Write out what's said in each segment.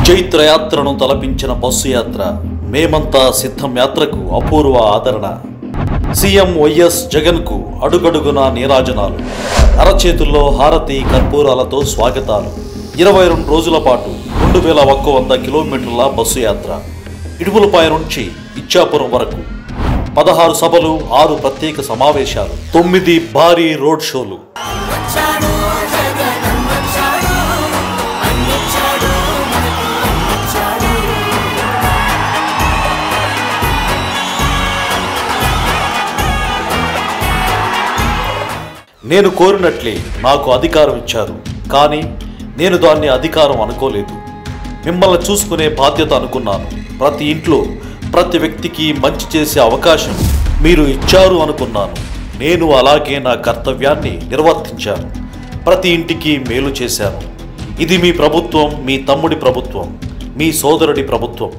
చైత్రయాత్రను తలపించిన bus యాత్ర మేమంతా సిద్ధం యాత్రకు అపూర్వ ఆదరణ. సీఎం వైఎస్ జగన్కు అడుగడుగునా నీరాజనాలు, అరచేతుల్లో హారతి కర్పూరాలతో స్వాగతాలు. 22 రోజుల పాటు 2100 కిలోమీటర్ల బస్సు యాత్ర ఇడుపులపాయ నుంచి ఇచ్చాపురం వరకు 16 సభలు, 6 ప్రత్యేక సమావేశాలు, 9 భారీ రోడ్ షోలు. నేను కోరినట్లే నాకు అధికారం ఇచ్చారు, కానీ నేను దాన్ని అధికారం అనుకోలేదు. మిమ్మల్ని చూసుకునే బాధ్యత అనుకున్నాను. ప్రతి ఇంట్లో ప్రతి వ్యక్తికి మంచి చేసే అవకాశం మీరు ఇచ్చారు అనుకున్నాను. నేను అలాగే నా కర్తవ్యాన్ని నిర్వర్తించాను. ప్రతి ఇంటికి మేలు చేశాను. ఇది మీ ప్రభుత్వం, మీ తమ్ముడి ప్రభుత్వం, మీ సోదరుడి ప్రభుత్వం.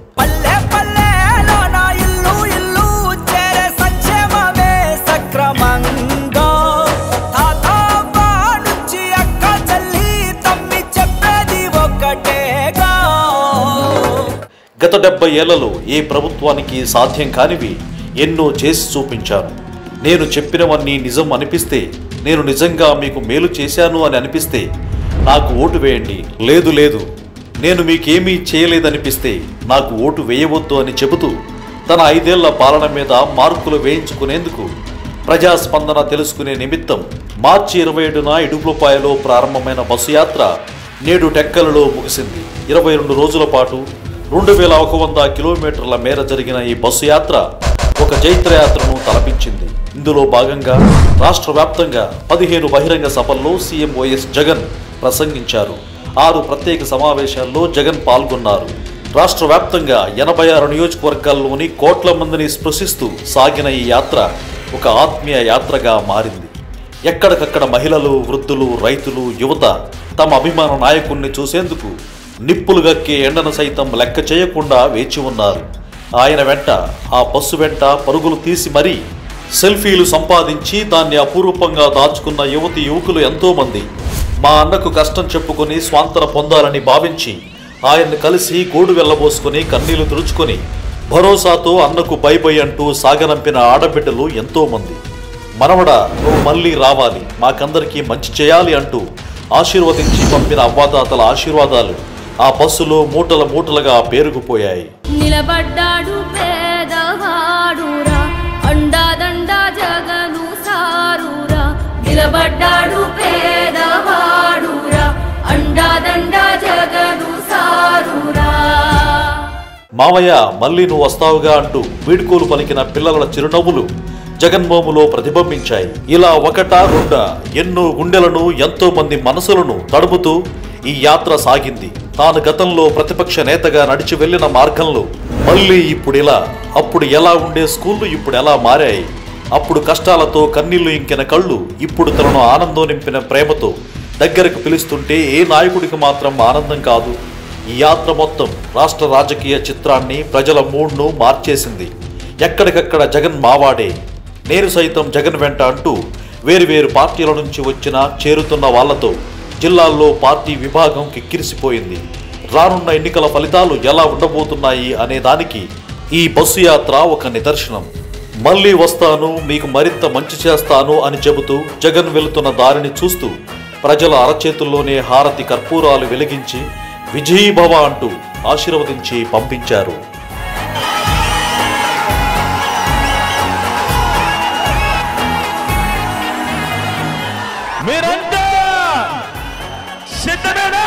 గత 70 ఏళ్లలో ఏ ప్రభుత్వానికి సాధ్యం కానివి ఎన్నో చేసి చూపించాను. నేను చెప్పినవన్నీ నిజం అనిపిస్తే, నేను నిజంగా మీకు మేలు చేశాను అని అనిపిస్తే నాకు ఓటు వేయండి. లేదు లేదు, నేను మీకేమీ చేయలేదనిపిస్తే నాకు ఓటు వేయవద్దు అని చెబుతూ తన 5 ఏళ్ల పాలన మీద మార్కులు వేయించుకునేందుకు ప్రజాస్పందన తెలుసుకునే నిమిత్తం మార్చి 27న ఇడుపులపాయలో ప్రారంభమైన బస్సు యాత్ర నేడు టెక్కలలో ముగిసింది. 22 రోజుల పాటు 2100 కిలోమీటర్ల మేర జరిగిన ఈ బస్సు యాత్ర ఒక చైత్రయాత్రను తలపించింది. ఇందులో భాగంగా రాష్ట్ర వ్యాప్తంగా 15 బహిరంగ సభల్లో సీఎం వైఎస్ జగన్ ప్రసంగించారు. 6 ప్రత్యేక సమావేశాల్లో జగన్ పాల్గొన్నారు. రాష్ట్ర వ్యాప్తంగా 86 నియోజకవర్గాల్లోని కోట్ల మందిని స్పృశిస్తూ సాగిన ఈ యాత్ర ఒక ఆత్మీయ యాత్రగా మారింది. ఎక్కడికక్కడ మహిళలు, వృద్ధులు, రైతులు, యువత తమ అభిమాన నాయకుణ్ణి చూసేందుకు నిప్పులు గక్కే ఎండను సైతం లెక్క చేయకుండా వేచి ఉన్నారు. ఆయన వెంట, ఆ బస్సు వెంట పరుగులు తీసి మరీ సెల్ఫీలు సంపాదించి దాన్ని అపురూపంగా దాచుకున్న యువతి యువకులు ఎంతోమంది మా అన్నకు కష్టం చెప్పుకొని స్వాంతన పొందాలని భావించి ఆయన్ని కలిసి గోడు వెళ్ళబోసుకొని కన్నీళ్లు తుడుచుకొని భరోసాతో అన్నకు బై బై అంటూ సాగనంపిన ఆడబిడ్డలు ఎంతోమంది. మనవడా, నువ్వు మళ్ళీ రావాలి, మాకందరికీ మంచి చేయాలి అంటూ ఆశీర్వదించి పంపిన అవ్వాతాతల ఆశీర్వాదాలు ఆ బస్సులో మూటల మూటలుగా పేరుకుపోయాయి. నిలబడ్డాడు పేదవాడురా, అండాదండా జగను సారురా. నిలబడ్డాడు పేదవాడురా, అండాదండా జగను సారురా. మావయ్య, మళ్ళీ నువ్వు వస్తావుగా అంటూ వీడ్కోలు పలికిన పిల్లల చిరునవ్వులు జగన్మోములో ప్రతిబింబించాయి. ఇలా ఒకటా రెండా ఎన్నో గుండెలను, ఎంతో మంది మనసులను తడుపుతూ ఈ యాత్ర సాగింది. తాను గతంలో ప్రతిపక్ష నేతగా నడిచి వెళ్లిన మార్గంలో మళ్ళీ ఇప్పుడిలా, అప్పుడు ఎలా ఉండే స్కూళ్లు ఇప్పుడు ఎలా మారాయి. అప్పుడు కష్టాలతో కన్నీళ్లు ఇంకిన కళ్ళు ఇప్పుడు తనను ఆనందం నింపిన ప్రేమతో దగ్గరకు పిలుస్తుంటే ఏ నాయకుడికి మాత్రం ఆనందం కాదు. ఈ యాత్ర మొత్తం రాష్ట్ర రాజకీయ చిత్రాన్ని, ప్రజల మూడ్ను మార్చేసింది. ఎక్కడికక్కడ జగన్ మావాడే, నేను సైతం జగన్ వెంట అంటూ వేరువేరు పార్టీల నుంచి వచ్చిన చేరుతున్న వాళ్లతో జిల్లాల్లో పార్టీ విభాగం కిక్కిరిసిపోయింది. రానున్న ఎన్నికల ఫలితాలు ఎలా ఉండబోతున్నాయి అనే దానికి ఈ బస్సు యాత్ర ఒక నిదర్శనం. మళ్ళీ వస్తాను, మీకు మరింత మంచి చేస్తాను అని చెబుతూ జగన్ వెళుతున్న దారిని చూస్తూ ప్రజల అరచేతుల్లోనే హారతి కర్పూరాలు వెలిగించి విజయీభవ అంటూ ఆశీర్వదించి పంపించారు. మీరంతా సిద్ధమేనా?